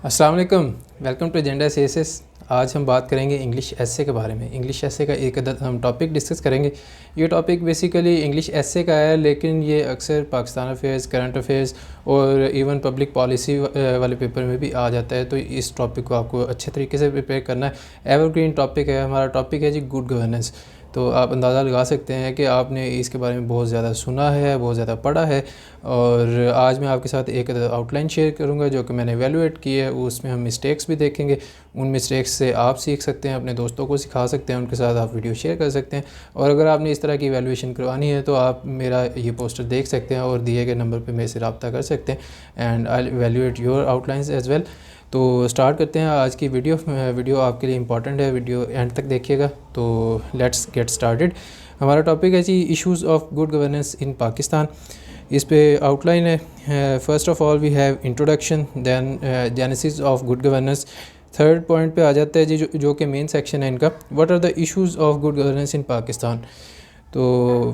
अस्सलाम वालेकुम, welcome to agenda CSS. आज हम बात करेंगे इंग्लिश एसे के बारे में। इंग्लिश एसे का एक अदद हम टॉपिक डिस्कस करेंगे। ये टॉपिक बेसिकली इंग्लिश एसे का है, लेकिन ये अक्सर पाकिस्तान अफेयर्स, करंट अफेयर्स और इवन पब्लिक पॉलिसी वाले पेपर में भी आ जाता है। तो इस टॉपिक को आपको अच्छे तरीके से प्रिपेयर करना है। एवरग्रीन टॉपिक है। हमारा टॉपिक है जी गुड गवर्नेंस। तो आप अंदाज़ा लगा सकते हैं कि आपने इसके बारे में बहुत ज़्यादा सुना है, बहुत ज़्यादा पढ़ा है। और आज मैं आपके साथ एक आउटलाइन शेयर करूंगा जो कि मैंने एवेलुएट की है। उसमें हम मिस्टेक्स भी देखेंगे। उन मिस्टेक्स से आप सीख सकते हैं, अपने दोस्तों को सिखा सकते हैं, उनके साथ आप वीडियो शेयर कर सकते हैं। और अगर आपने इस तरह की एवेलुएशन करवानी है तो आप मेरा ये पोस्टर देख सकते हैं और दिए गए नंबर पर मेरे से रब्ता कर सकते हैं and I evaluate your outlines as well. तो स्टार्ट करते हैं आज की वीडियो आपके लिए इंपॉर्टेंट है, वीडियो एंड तक देखिएगा। तो लेट्स गेट स्टार्टेड। हमारा टॉपिक है जी issues of good governance in Pakistan. इस पे आउटलाइन है। First of all we have introduction, then genesis of good governance. Third point पे आ जाता है जी जो कि मेन सेक्शन है इनका, what are the issues of good governance in Pakistan. तो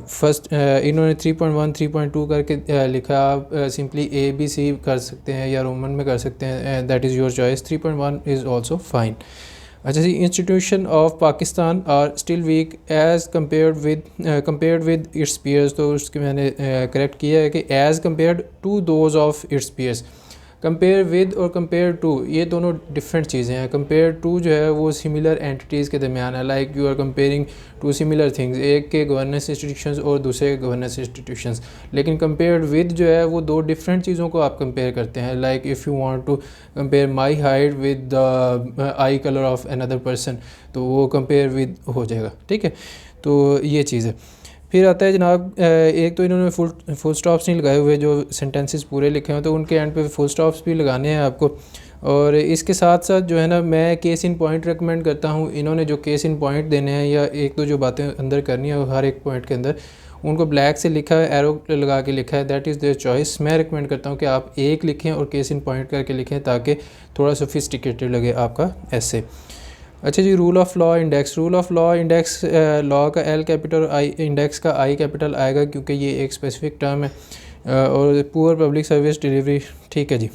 फर्स्ट इन्होंने 3.1 3.2 करके लिखा। आप सिंपली ए बी सी कर सकते हैं या रोमन में कर सकते हैं, that is your choice. 3.1 is also fine. अच्छा जी, institution of Pakistan are still weak as compared with its peers. तो उसके मैंने करेक्ट किया है कि as compared to those of its peers. Compare with और कंपेयर टू ये दोनों डिफरेंट चीज़ें हैं। कंपेयर टू जो है वो सिमिलर एंटिटीज़ के दरमियान है, like you are comparing to similar things, एक के गवर्नेंस इंस्टीट्यूशंस और दूसरे के गवर्नेंस इंस्टीट्यूशंस। लेकिन कंपेयर्ड विद जो है वो दो डिफरेंट चीज़ों को आप कंपेयर करते हैं। Like if you want to compare my height with the eye colour of another person, तो वो कंपेयर विद हो जाएगा। ठीक है, तो ये चीज़ है। फिर आता है जनाब, एक तो इन्होंने फुल स्टॉप्स नहीं लगाए हुए, जो सेंटेंसेस पूरे लिखे हैं तो उनके एंड पे फुल स्टॉप्स भी लगाने हैं आपको। और इसके साथ साथ जो है ना, मैं केस इन पॉइंट रेकमेंड करता हूँ। इन्होंने जो केस इन पॉइंट देने हैं या एक दो जो बातें अंदर करनी है हर एक पॉइंट के अंदर, उनको ब्लैक से लिखा है, एरो लगा के लिखा है, दैट इज़ देयर चॉइस। मैं रिकमेंड करता हूँ कि आप एक लिखें और केस इन पॉइंट करके लिखें ताकि थोड़ा सोफिस्टिकेटेड लगे आपका ऐसे। अच्छा जी, rule of law index. Rule of law index, law का एल कैपिटल, आई इंडेक्स का आई कैपिटल आएगा क्योंकि ये एक स्पेसिफिक टर्म है। और पुअर पब्लिक सर्विस डिलीवरी। ठीक है जी,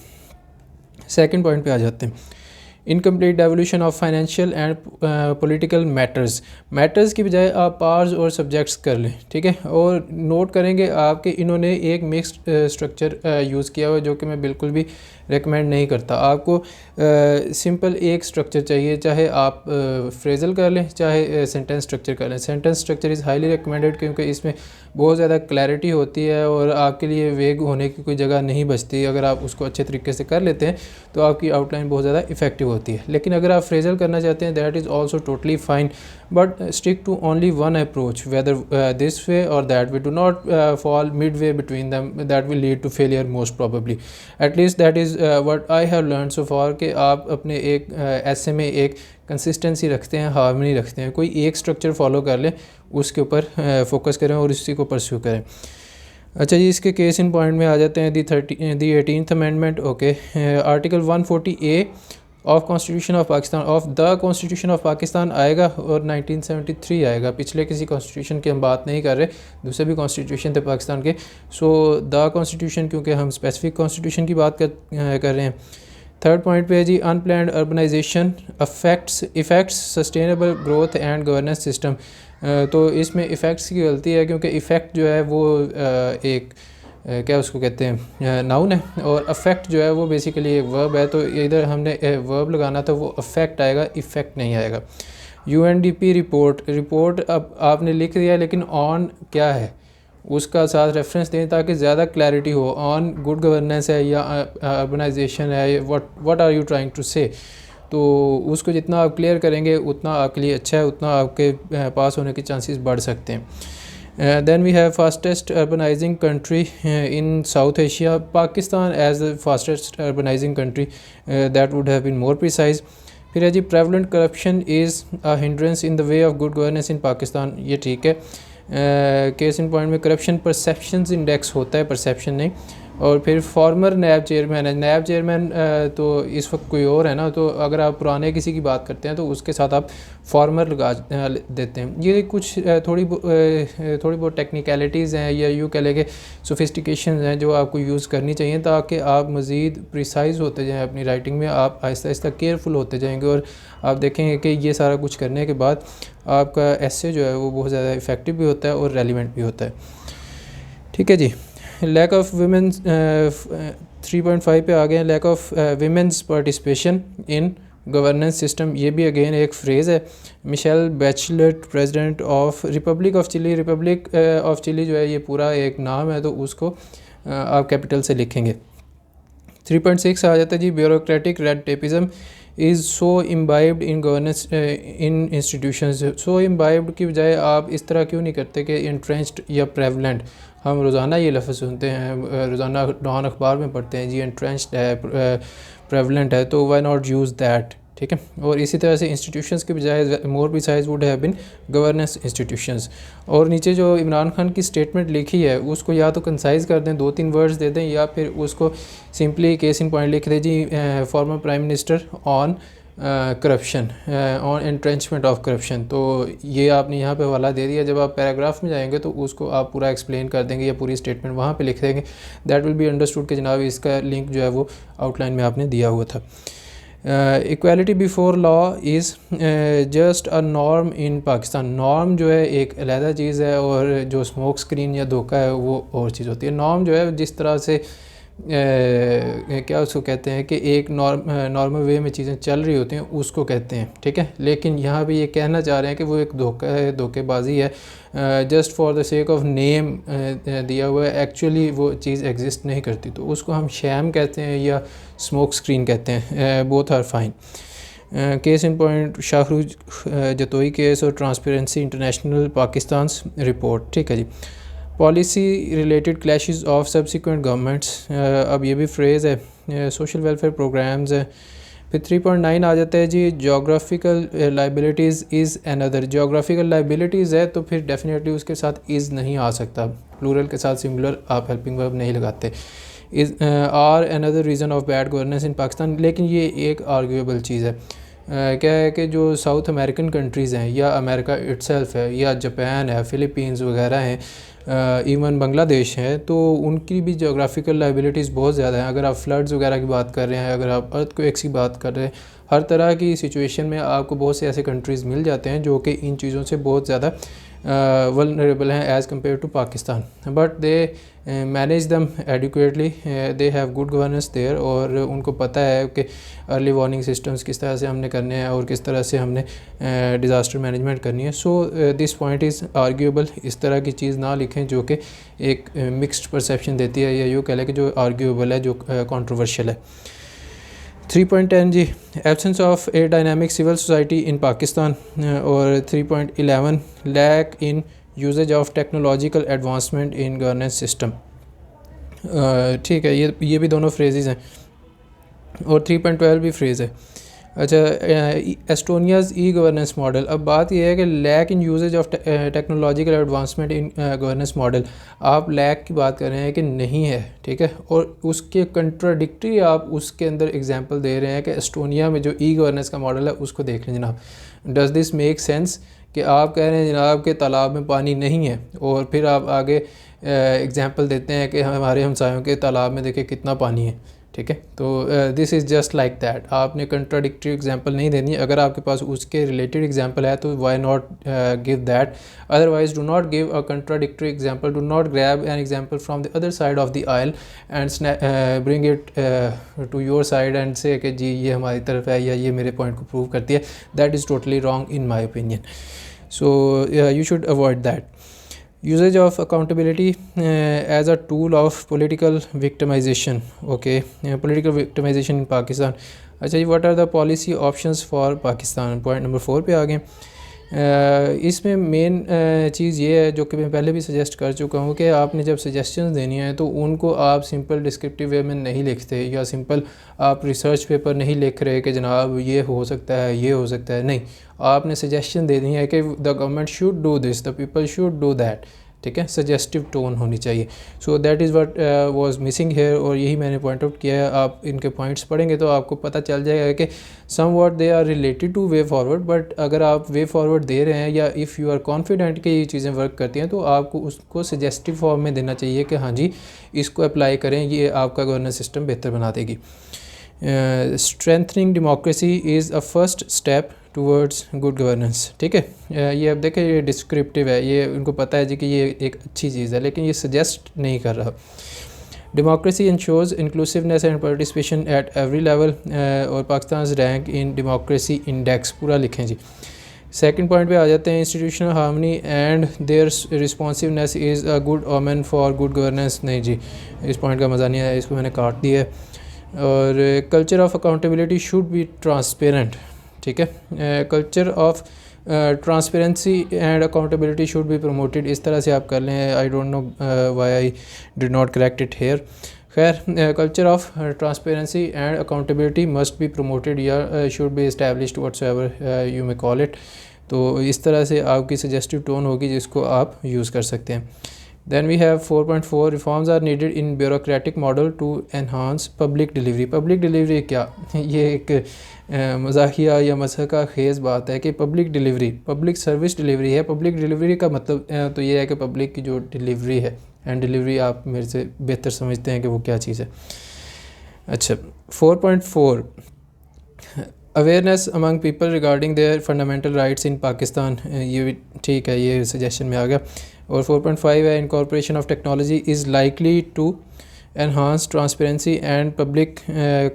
सेकंड पॉइंट पे आ जाते हैं। Incomplete devolution of financial and political matters की बजाय आप पार्ट्स और सब्जेक्ट्स कर लें। ठीक है, और नोट करेंगे आपके इन्होंने एक मिक्स्ड स्ट्रक्चर यूज़ किया हुआ जो कि मैं बिल्कुल भी रेकमेंड नहीं करता। आपको सिंपल एक स्ट्रक्चर चाहिए, चाहे आप फ्रेजल कर लें चाहे सेंटेंस स्ट्रक्चर कर लें। Sentence structure is highly recommended क्योंकि इसमें बहुत ज़्यादा क्लैरिटी होती है और आपके लिए वेग होने की कोई जगह नहीं बचती। अगर आप उसको अच्छे तरीके से कर लेते हैं तो आपकी आउटलाइन बहुत ज़्यादा इफेक्टिव होती है। लेकिन अगर आप फ्रेजल करना चाहते हैं, that is also totally fine, but stick to only one approach, whether this way or that way. Do not fall mid way between them, that will lead to failure most probably. At least that is what I have learn so far कि आप अपने एक ऐसे में एक consistency रखते हैं, harmony रखते हैं। कोई एक स्ट्रक्चर फॉलो कर लें, उसके ऊपर फोकस करें और उसी को परस्यू करें। अच्छा जी, इसके केस इन पॉइंट में आ जाते हैं। दी 18th amendment. Okay, article 140A of constitution of Pakistan, of the constitution of Pakistan आएगा और 1973 आएगा। पिछले किसी कॉन्स्टिट्यूशन की हम बात नहीं कर रहे, दूसरे भी कॉन्स्टिट्यूशन थे पाकिस्तान के। सो द कॉन्स्टिट्यूशन, क्योंकि हम स्पेसिफिक कॉन्स्टिट्यूशन की बात कर रहे हैं। थर्ड पॉइंट पे है जी, unplanned urbanisation effects sustainable growth and governance system. तो इसमें इफ़ेक्ट्स की गलती है क्योंकि इफ़ेक्ट जो है वो एक क्या उसको कहते हैं, नाउन है, और अफेक्ट जो है वो बेसिकली एक वर्ब है। तो इधर हमने वर्ब लगाना था, वो अफेक्ट आएगा, इफ़ेक्ट नहीं आएगा। UNDP रिपोर्ट अब आपने लिख दिया, लेकिन ऑन क्या है उसका साथ रेफरेंस दें ताकि ज़्यादा क्लैरिटी हो। ऑन गुड गवर्नेंस है या अर्बनाइजेशन है, what are you trying to say. तो उसको जितना आप क्लियर करेंगे उतना आपके लिए अच्छा है, उतना आपके पास होने के चांसेस बढ़ सकते हैं। Then we have fastest urbanising country in South Asia, Pakistan as the fastest urbanising country, that would have been more precise. फिर है जी, prevalent corruption is a hindrance in the way of good governance in Pakistan. ये ठीक है। Case in point में corruption perceptions index होता है, perception नहीं। और फिर फॉर्मर नैब चेयरमैन है। नैब चेयरमैन तो इस वक्त कोई और है ना, तो अगर आप पुराने किसी की बात करते हैं तो उसके साथ आप फॉर्मर लगा देते हैं। ये कुछ थोड़ी बहुत टेक्निकलिटीज़ हैं या यूँ कह लें कि सोफिस्टिकेशन हैं जो आपको यूज़ करनी चाहिए ताकि आप मज़ीद प्रिसाइज़ होते जाएँ अपनी राइटिंग में, आप आहिस्ता आहिस्ता केयरफुल होते जाएंगे और आप देखेंगे कि ये सारा कुछ करने के बाद आपका एसे जो है वो बहुत ज़्यादा इफ़ेक्टिव भी होता है और रेलिवेंट भी होता है। ठीक है जी। लैक ऑफ वीमेंस 3.5 पे आ गए हैं। Lack of women's participation in governance system, ये भी अगेन एक फ्रेज़ है। Michelle Bachelet president of Republic of Chile, Republic of Chile जो है ये पूरा एक नाम है, तो उसको आप कैपिटल से लिखेंगे। 3.6 आ जाता है जी। Bureaucratic red tapism is so imbibed in governance in institutions. So imbibed की बजाय आप इस तरह क्यों नहीं करते कि इंट्रेंच्ड या प्रेवलेंट। हम रोज़ाना ये लफ्ज़ सुनते हैं, रोज़ाना डॉन अखबार में पढ़ते हैं जी, इंट्रेंच्ड है, प्रेवलेंट है, तो वाई नॉट यूज़ दैट। ठीक है। और इसी तरह से इंस्टीट्यूशंस के बजाय more precise would have been governance institutions. और नीचे जो इमरान खान की स्टेटमेंट लिखी है उसको या तो कंसाइज कर दें, 2-3 वर्ड्स दे दें, या फिर उसको सिंपली केस इन पॉइंट लिख दें जी, former prime minister on corruption, on entrenchment of corruption. तो ये आपने यहाँ पे हवाला दे दिया। जब आप पैराग्राफ में जाएंगे तो उसको आप पूरा एक्सप्लेन कर देंगे या पूरी स्टेटमेंट वहाँ पे लिख देंगे। दैट विल बी अंडरस्टूड कि जनाब इसका लिंक जो है वो आउटलाइन में आपने दिया हुआ था। Equality before law is just a norm in Pakistan. Norm जो है एक अलहदा चीज़ है और जो स्मोक स्क्रीन या धोखा है वो और चीज़ होती है। नॉर्म जो है जिस तरह से क्या उसको कहते हैं कि एक नॉर्मल वे में चीज़ें चल रही होती हैं उसको कहते हैं। ठीक है। लेकिन यहाँ भी ये कहना चाह रहे हैं कि वो एक धोखा है, धोखेबाजी है, just for the sake of name दिया हुआ है, एक्चुअली वो चीज़ एग्जिस्ट नहीं करती, तो उसको हम शैम कहते हैं या स्मोक स्क्रीन कहते हैं। Both are fine. Case in point Shahrukh Jatoi case और ट्रांसपेरेंसी इंटरनेशनल पाकिस्तान रिपोर्ट। ठीक है जी। Policy related clashes of subsequent governments, अब ये भी फ्रेज़ है। सोशल वेलफेयर प्रोग्राम्स है। फिर 3.9 आ जाता है जी। Geographical liabilities is another. Geographical liabilities है तो फिर डेफिनेटली उसके साथ इज़ नहीं आ सकता, प्लूरल के साथ सिंगुलर आप हेल्पिंग वर्ब नहीं लगाते। Is are another reason of bad governance in Pakistan, लेकिन ये एक आर्ग्यूएबल चीज़ है। क्या है कि जो साउथ अमेरिकन कंट्रीज़ हैं या अमेरिका इट्सेल्फ है या जापान है, फ़िलीपींस वगैरह हैं, इवन बांग्लादेश है, तो उनकी भी जोग्राफिकल लाइबिलिटीज़ बहुत ज़्यादा हैं। अगर आप फ्लड्स वगैरह की बात कर रहे हैं, अगर आप अर्थक्वेक्स की बात कर रहे हैं, हर तरह की सिचुएशन में आपको बहुत से ऐसे कंट्रीज़ मिल जाते हैं जो कि इन चीज़ों से बहुत ज़्यादा वल्नरेबल हैं as compare to Pakistan. But they manage them adequately, they have good governance there, और उनको पता है कि अर्ली वार्निंग सिस्टम्स किस तरह से हमने करने हैं और किस तरह से हमने डिज़ास्टर मैनेजमेंट करनी है। So this point is arguable. इस तरह की चीज़ ना लिखें जो कि एक मिक्स्ड परसेप्शन देती है, या यूँ कह लें कि जो आर्ग्यूएबल है, जो कंट्रोवर्शियल है। 3.10 जी। Absence of a dynamic civil society in Pakistan, और 3.11 lack in usages of technological advancement in governance system. ठीक है, ये भी दोनों फ्रेजेस हैं, और 3.12 भी फ्रेज़ है। अच्छा, एस्टोनियाज़ ई गवर्नेंस मॉडल। अब बात यह है कि lack in usages of technological advancement in governance model, आप लैक की बात कर रहे हैं कि नहीं है, ठीक है, और उसके कंट्राडिक्टरी आप उसके अंदर एग्जांपल दे रहे हैं कि एस्टोनिया में जो ई गवर्नेंस का मॉडल है उसको देख लें जनाब। डज़ दिस मेक सेंस कि आप कह रहे हैं जनाब के तालाब में पानी नहीं है, और फिर आप आगे एग्जांपल देते हैं कि हमारे हमसायों के तालाब में देखिए कितना पानी है, ठीक है। तो this is just like that. आपने कंट्राडिक्टरी एग्जांपल नहीं देनी। अगर आपके पास उसके रिलेटेड एग्जांपल है तो why not give that, otherwise do not give a contradictory example, do not grab an example from the other side of the aisle and bring it to your side and say कि जी ये हमारी तरफ है या ये मेरे point को prove करती है। That is totally wrong in my opinion, so you should avoid that. Usage of accountability as a tool of political victimization. Okay, political victimization in Pakistan. अच्छा जी, what are the policy options for Pakistan? Point number 4 पे आ गए। इसमें main चीज़ ये है जो कि मैं पहले भी सजेस्ट कर चुका हूँ कि आपने जब सजेशंस देनी है तो उनको आप सिंपल डिस्क्रिप्टिव वे में नहीं लिखते, या सिंपल आप रिसर्च पेपर नहीं लिख रहे कि जनाब ये हो सकता है, ये हो सकता है। नहीं, आपने सजेशन देनी है कि the government should do this, the people should do that. ठीक है, सजेस्टिव टोन होनी चाहिए। So that is what was missing hair, और यही मैंने पॉइंट आउट किया है। आप इनके पॉइंट्स पढ़ेंगे तो आपको पता चल जाएगा कि somewhat they are related to way forward, but अगर आप वे फॉरवर्ड दे रहे हैं या इफ़ यू आर कॉन्फिडेंट कि ये चीज़ें वर्क करती हैं तो आपको उसको सजेस्टिव फॉर्म में देना चाहिए कि हाँ जी इसको अप्लाई करें, ये आपका गवर्नेंस सिस्टम बेहतर बना देगी। Strengthening democracy is a first step towards good governance, ठीक है। ये अब देखें ये डिस्क्रिप्टिव है, ये उनको पता है जी कि ये एक अच्छी चीज़ है, लेकिन ये सजेस्ट नहीं कर रहा। Democracy ensures inclusiveness and participation at every level, और Pakistan rank in democracy index, पूरा लिखें जी। सेकंड पॉइंट पे आ जाते हैं, institutional harmony and their responsiveness is a good omen for good governance. नहीं जी, इस पॉइंट का मज़ा नहीं आया, इसको मैंने काट दिया है। और culture of accountability should be transparent, ठीक है। Culture of transparency and accountability should be promoted, इस तरह से आप कर लें। I don't know why I did not correct it here. खैर, culture of transparency and accountability must be promoted या should be established, whatsoever you may call it. तो इस तरह से आपकी सजेस्टिव टोन होगी जिसको आप यूज़ कर सकते हैं। Then we have 4.4 reforms are needed in bureaucratic model to enhance public delivery। Public delivery क्या, ये एक मजाकिया या मज़ाक़ खेज़ बात है कि public delivery public service delivery है। पब्लिक डिलीवरी का मतलब तो ये है कि पब्लिक की जो डिलीवरी है, एंड डिलीवरी आप मेरे से बेहतर समझते हैं कि वो क्या चीज़ है। अच्छा, 4.4 awareness among people regarding their fundamental rights in Pakistan, ये भी ठीक है, ये सजेशन में आ गया। और 4.5 है, incorporation of technology is likely to enhance transparency and public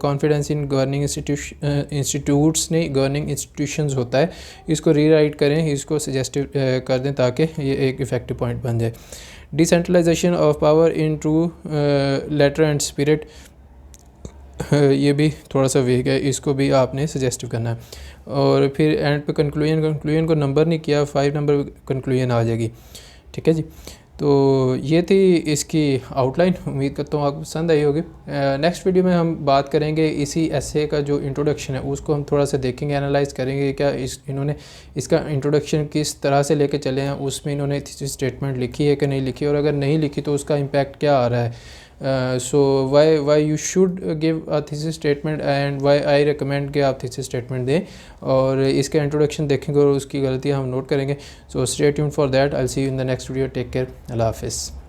confidence in governing institutes, नहीं गवर्निंग इंस्टीट्यूशंस होता है, इसको रीराइट करें, इसको सजेस्टिव कर दें ताकि ये एक इफ़ेक्टिव पॉइंट बन जाए। Decentralization of power in true letter and spirit, ये भी थोड़ा सा वीक है, इसको भी आपने सजेस्टिव करना है। और फिर एंड पे कंक्लूजन को नंबर नहीं किया, 5 नंबर कंक्लूजन आ जाएगी, ठीक है जी। तो ये थी इसकी आउटलाइन, उम्मीद करता हूँ आपको पसंद आई होगी। नेक्स्ट वीडियो में हम बात करेंगे इसी एसे का जो इंट्रोडक्शन है उसको हम थोड़ा सा देखेंगे, एनालाइज करेंगे क्या इन्होंने इसका इंट्रोडक्शन किस तरह से लेके चले हैं, उसमें इन्होंने थीसिस स्टेटमेंट लिखी है कि नहीं लिखी, और अगर नहीं लिखी तो उसका इम्पैक्ट क्या आ रहा है। So why you should give a thesis statement and why I recommend कि आप थीसिस स्टेटमेंट दें, और इसका इंट्रोडक्शन देखेंगे और उसकी गलतियाँ हम नोट करेंगे। So stay tuned for that, I will see you in the next video. Take care, अल्लाह हाफिज़।